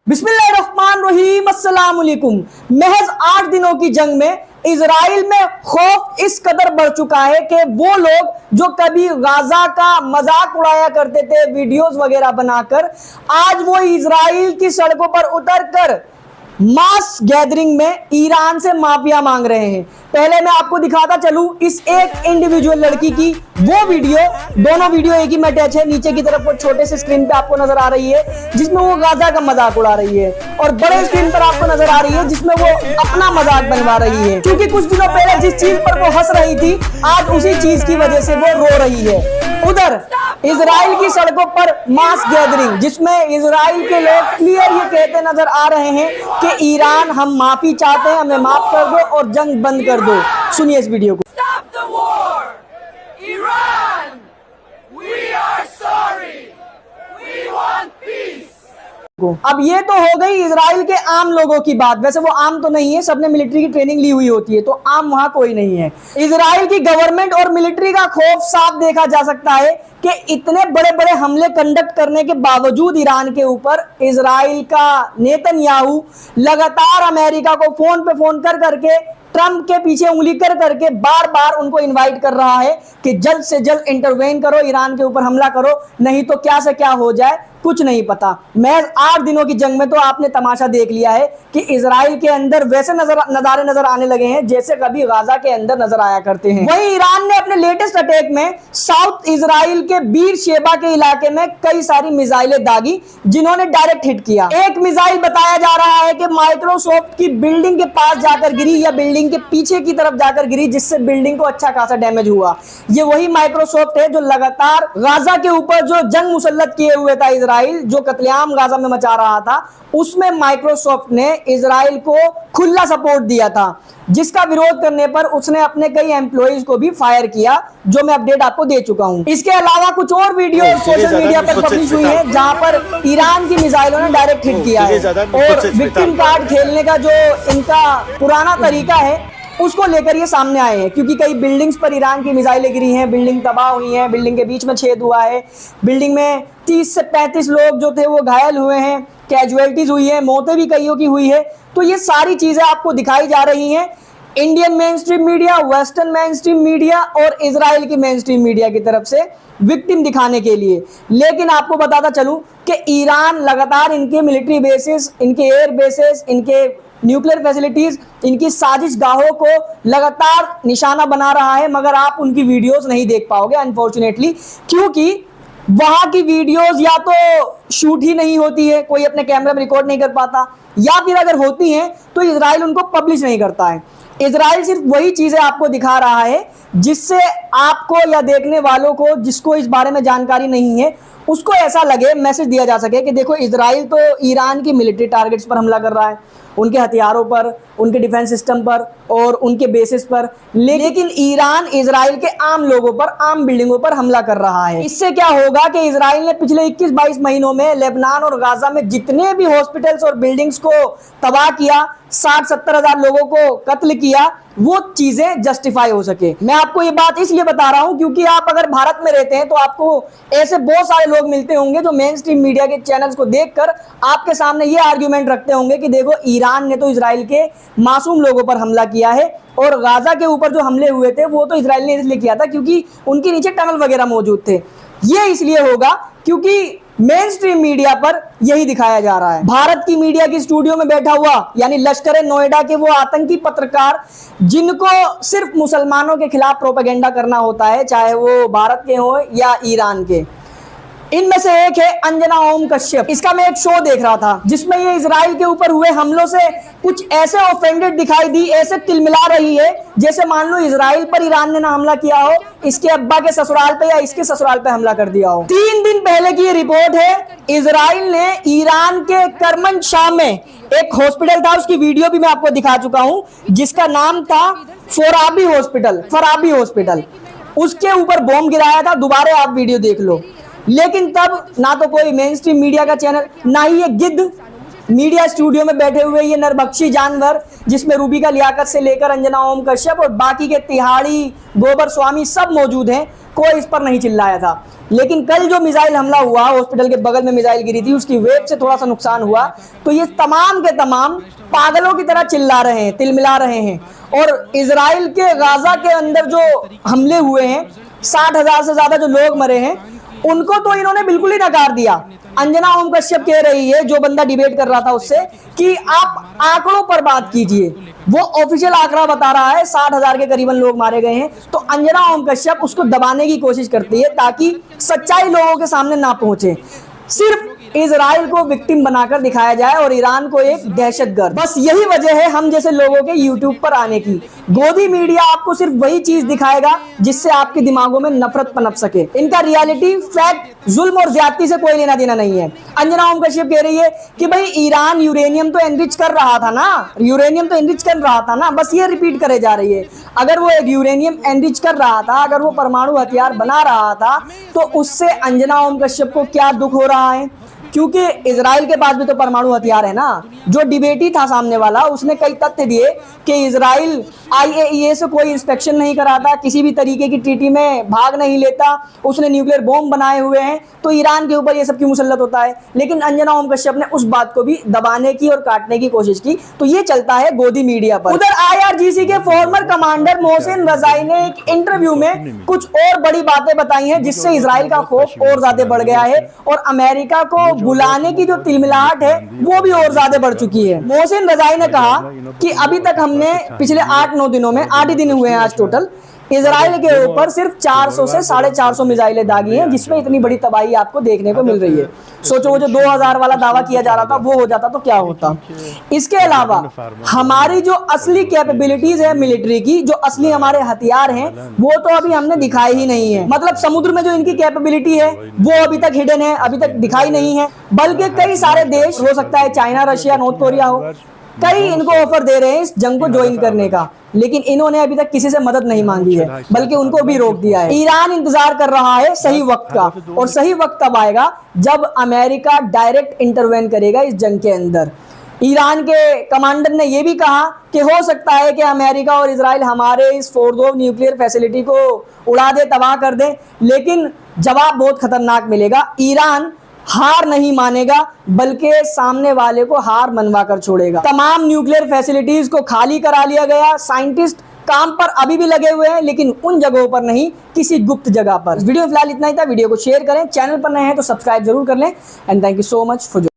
बिस्मिल्लाहिर्रहमानिर्रहीम, अस्सलाम वालेकुम। महज 8 दिनों की जंग में इजराइल में खौफ इस कदर बढ़ चुका है कि वो लोग जो कभी गाजा का मजाक उड़ाया करते थे वीडियोस वगैरह बनाकर, आज वो इजराइल की सड़कों पर उतरकर मास गैदरिंग में ईरान से माफिया मांग रहे हैं। पहले मैं आपको दिखाता चलूं इस एक इंडिविजुअल लड़की की वो वीडियो, दोनों वीडियो एक ही में अटैच है। नीचे की तरफ वो छोटे से स्क्रीन पे आपको नजर आ रही है जिसमें वो गाजा का मजाक उड़ा रही है, और बड़े स्क्रीन पर आपको नजर आ रही है जिसमें वो अपना मजाक बनवा रही है। क्योंकि कुछ दिनों पहले जिस चीज पर वो हंस रही थी, आज उसी चीज की वजह से वो रो रही है। उधर इजराइल की सड़कों पर मास गैदरिंग, जिसमें इजराइल के लोग क्लियर ये कहते नजर आ रहे हैं कि ईरान, हम माफी चाहते हैं, हमें माफ कर दो और जंग बंद कर दो। सुनिए इस वीडियो को। Stop the war! Iran! We are sorry! We want peace! अब ये तो हो गई इजराइल के आम लोगों की बात। वैसे वो आम तो नहीं है, सबने मिलिट्री की ट्रेनिंग ली हुई होती है, तो आम वहां कोई नहीं है। इजराइल की गवर्नमेंट और मिलिट्री का खौफ साफ देखा जा सकता है कि इतने बड़े बड़े हमले कंडक्ट करने के बावजूद ईरान के ऊपर इजराइल का नेतन्याहू लगातार अमेरिका को फोन पे फोन कर करके, ट्रंप के पीछे उंगली कर करके बार बार उनको इनवाइट कर रहा है कि जल्द से जल्द इंटरवेन करो, ईरान के ऊपर हमला करो, नहीं तो क्या से क्या हो जाए कुछ नहीं पता। महज 8 दिनों की जंग में तो आपने तमाशा देख लिया है कि इजराइल के अंदर वैसे नजारे नजर आने लगे हैं जैसे कभी गाजा के अंदर नजर आया करते हैं। वहीं ईरान ने अपने लेटेस्ट अटैक में साउथ इजराइल के बीर शेबा के इलाके में कई सारी मिसाइलें दागी, जिन्होंने डायरेक्ट हिट किया। एक मिसाइल बताया जा रहा है कि माइक्रोसॉफ्ट की बिल्डिंग के पास जाकर गिरी या बिल्डिंग के पीछे की तरफ जाकर गिरी, जिससे बिल्डिंग को अच्छा खासा डैमेज हुआ। ये वही माइक्रोसॉफ्ट है जो लगातार गाजा के ऊपर जो जंग मुसल्लत किए हुए था इजराइल, जो कत्लेआम गाजा में मचा रहा था, उसमें माइक्रोसॉफ्ट ने इजराइल को खुला सपोर्ट दिया था, जिसका विरोध करने पर उसने अपने कई एम्प्लॉइज को भी फायर किया, जो मैं अपडेट आपको दे चुका हूं। इसके अलावा कुछ और वीडियो सोशल मीडिया पर पब्लिश हुई है जहां पर ईरान की मिसाइलों ने डायरेक्ट हिट किया है, और विक्टिम कार्ड खेलने का जो इनका पुराना तरीका है उसको लेकर ये सामने आए हैं। क्योंकि कई बिल्डिंग्स पर ईरान की मिसाइलें गिरी हैं, बिल्डिंग तबाह हुई हैं, बिल्डिंग के बीच में छेद हुआ है, बिल्डिंग में 30 से 35 लोग जो थे वो घायल हुए हैं, कैजुअलिटीज हुई है, मौतें भी कईयों की हुई है। तो ये सारी चीजें आपको दिखाई जा रही हैं Indian main stream media, western main stream media और इजराइल की मेन स्ट्रीम मीडिया की तरफ से विक्टिम दिखाने के लिए। लेकिन आपको बताता चलूं कि ईरान लगातार इनके मिलिट्री बेसिस, इनके एयर बेसिस, इनके न्यूक्लियर फैसिलिटीज, इनकी साजिश गाहों को लगातार निशाना बना रहा है, मगर आप उनकी वीडियोस नहीं देख पाओगे अनफॉर्चुनेटली, क्योंकि वहां की वीडियोस या तो शूट ही नहीं होती है, कोई अपने कैमरे में रिकॉर्ड नहीं कर पाता, या फिर अगर होती हैं तो इजराइल उनको पब्लिश नहीं करता है। इजराइल सिर्फ वही चीजें आपको दिखा रहा है जिससे आपको या देखने वालों को, जिसको इस बारे में जानकारी नहीं है, उसको ऐसा लगे, मैसेज दिया जा सके कि देखो इजराइल तो ईरान की मिलिट्री टारगेट्स पर हमला कर रहा है, उनके हथियारों पर, उनके डिफेंस सिस्टम पर और उनके बेसिस पर, लेकिन ईरान इजराइल के आम लोगों पर, आम बिल्डिंगों पर हमला कर रहा है। इससे क्या होगा कि इजराइल ने पिछले 21-22 महीनों में लेबनान और गाजा में जितने भी हॉस्पिटल्स और बिल्डिंग्स को तबाह किया, 60-70 हजार लोगों को कत्ल किया, वो चीजें जस्टिफाई हो सके। मैं आपको ये बात इसलिए बता रहा हूं क्योंकि आप अगर भारत में रहते हैं तो आपको ऐसे बहुत सारे लोग मिलते होंगे जो मेन स्ट्रीम मीडिया के चैनल्स को देखकर आपके सामने ये आर्ग्यूमेंट रखते होंगे कि देखो ईरान ने तो इजराइल के मासूम लोगों पर हमला किया है, और गाजा के ऊपर जो हमले हुए थे वो तो इजराइल ने इसलिए किया था क्योंकि उनके नीचे टनल वगैरह मौजूद थे। ये इसलिए होगा क्योंकि मेन स्ट्रीम मीडिया पर यही दिखाया जा रहा है। भारत की मीडिया की स्टूडियो में बैठा हुआ यानी लश्कर नोएडा के वो आतंकी पत्रकार जिनको सिर्फ मुसलमानों के खिलाफ प्रोपेगेंडा करना होता है, चाहे वो भारत के हो या ईरान के, इनमें से एक है अंजना ओम कश्यप। इसका मैं एक शो देख रहा था जिसमें ये इजराइल के ऊपर हुए हमलों से कुछ ऐसे ऑफेंडेड दिखाई दी, ऐसे तिलमिला रही है जैसे मान लो इजराइल पर ईरान ने ना हमला किया हो, इसके अब्बा के ससुराल पे या इसके ससुराल पे हमला कर दिया हो। 3 दिन पहले की ये रिपोर्ट है, इजराइल ने ईरान के करमनशाह में एक हॉस्पिटल था, उसकी वीडियो भी मैं आपको दिखा चुका हूं, जिसका नाम था फराबी हॉस्पिटल, उसके ऊपर बॉम्ब गिराया था। दोबारा आप वीडियो देख लो। लेकिन तब ना तो कोई मेन स्ट्रीम मीडिया का चैनल, ना ही ये गिद्ध मीडिया स्टूडियो में बैठे हुए ये नरभक्षी जानवर जिसमें रूबिका लियाकत से लेकर अंजना ओम कश्यप और बाकी के तिहाड़ी, गोबर स्वामी सब मौजूद हैं। कोई इस पर नहीं चिल्लाया था। लेकिन कल जो मिसाइल हमला हुआ, हॉस्पिटल के बगल में मिसाइल गिरी थी, उसकी वेव से थोड़ा सा नुकसान हुआ, तो ये तमाम के तमाम पागलों की तरह चिल्ला रहे हैं, तिलमिला रहे हैं। और इजराइल के गाजा के अंदर जो हमले हुए हैं, 60,000 से ज्यादा जो लोग मरे हैं, उनको तो इन्होंने बिल्कुल ही नकार दिया। अंजना ओम कश्यप कह रही है, जो बंदा डिबेट कर रहा था उससे, कि आप आंकड़ों पर बात कीजिए। वो ऑफिशियल आंकड़ा बता रहा है 60,000 के करीबन लोग मारे गए हैं। तो अंजना ओम कश्यप उसको दबाने की कोशिश करती है ताकि सच्चाई लोगों के सामने ना पहुंचे। सिर्फ इजराइल को विक्टिम बनाकर दिखाया जाए और ईरान को एक दहशतगर्द। बस यही वजह है हम जैसे लोगों के यूट्यूब पर आने की। गोदी मीडिया आपको सिर्फ वही चीज दिखाएगा जिससे आपके दिमागों में नफरत पनप सके। इनका रियलिटी, फैक्ट, जुल्म और ज्यादती से कोई लेना देना नहीं है। अंजना ओम कश्यप कह रही है कि भाई ईरान यूरेनियम तो एनरिच कर रहा था ना, यूरेनियम तो एनरिच कर रहा था ना, बस ये रिपीट करे जा रही है। अगर वो यूरेनियम एनरिच कर रहा था, अगर वो परमाणु हथियार बना रहा था, तो उससे अंजना ओम कश्यप को क्या दुख हो रहा है? क्योंकि इजराइल के पास भी तो परमाणु हथियार है ना। जो डिबेटी था सामने वाला, उसने कई तथ्य दिए कि इजराइल IAEA से कोई इंस्पेक्शन नहीं कराता, किसी भी तरीके की ट्रीटी में भाग नहीं लेता, उसने न्यूक्लियर बॉम्ब बनाए हुए हैं, तो ईरान के ऊपर ये सब क्यों मुसल्लत होता है? लेकिन अंजना ओम कश्यप ने उस बात को भी दबाने की और काटने की कोशिश की। तो ये चलता है गोदी मीडिया पर। उधर IRGC के फॉर्मर कमांडर मोहसिन रजाई ने एक इंटरव्यू में कुछ और बड़ी बातें बताई हैं, जिससे इजराइल का खौफ और ज्यादा बढ़ गया है और अमेरिका को बुलाने की जो तिलमिलाहट है वो भी और ज्यादा बढ़ चुकी है। मोहसिन रजाई ने कहा कि अभी तक हमने पिछले 8-9 दिनों में, 8 ही दिन हुए हैं आज टोटल, इजराइल के ऊपर सिर्फ 400 से 450 मिसाइलें दागी हैं, जिसमें इतनी बड़ी तबाही आपको देखने को मिल रही है। सोचो, वो जो 2000 वाला दावा किया जा रहा था वो हो जाता तो क्या होता। इसके अलावा हमारी जो असली कैपेबिलिटीज है मिलिट्री की, जो असली हमारे हथियार हैं, वो तो अभी हमने दिखाए ही नहीं है। मतलब समुद्र में जो इनकी कैपेबिलिटी है वो अभी तक हिडन है, अभी तक दिखाई नहीं है। बल्कि कई सारे देश, हो सकता है चाइना, रशिया, नॉर्थ कोरिया हो, कई इनको ऑफर दे रहे हैं इस जंग को ज्वाइन करने का, लेकिन इन्होंने अभी तक किसी से मदद नहीं मांगी है, बल्कि उनको भी रोक दिया है। ईरान इंतजार कर रहा है सही वक्त का, और सही वक्त तब आएगा जब अमेरिका डायरेक्ट इंटरवेन करेगा इस जंग के अंदर। ईरान के कमांडर ने यह भी कहा कि हो सकता है कि अमेरिका और इजराइल हमारे इस फोर्डोव न्यूक्लियर फैसिलिटी को उड़ा दे, तबाह कर दे, लेकिन जवाब बहुत खतरनाक मिलेगा। ईरान हार नहीं मानेगा, बल्कि सामने वाले को हार मनवा कर छोड़ेगा। तमाम न्यूक्लियर फैसिलिटीज को खाली करा लिया गया। साइंटिस्ट काम पर अभी भी लगे हुए हैं, लेकिन उन जगहों पर नहीं, किसी गुप्त जगह पर। वीडियो फिलहाल इतना ही था। वीडियो को शेयर करें, चैनल पर नए हैं तो सब्सक्राइब जरूर कर लें। And thank you so much for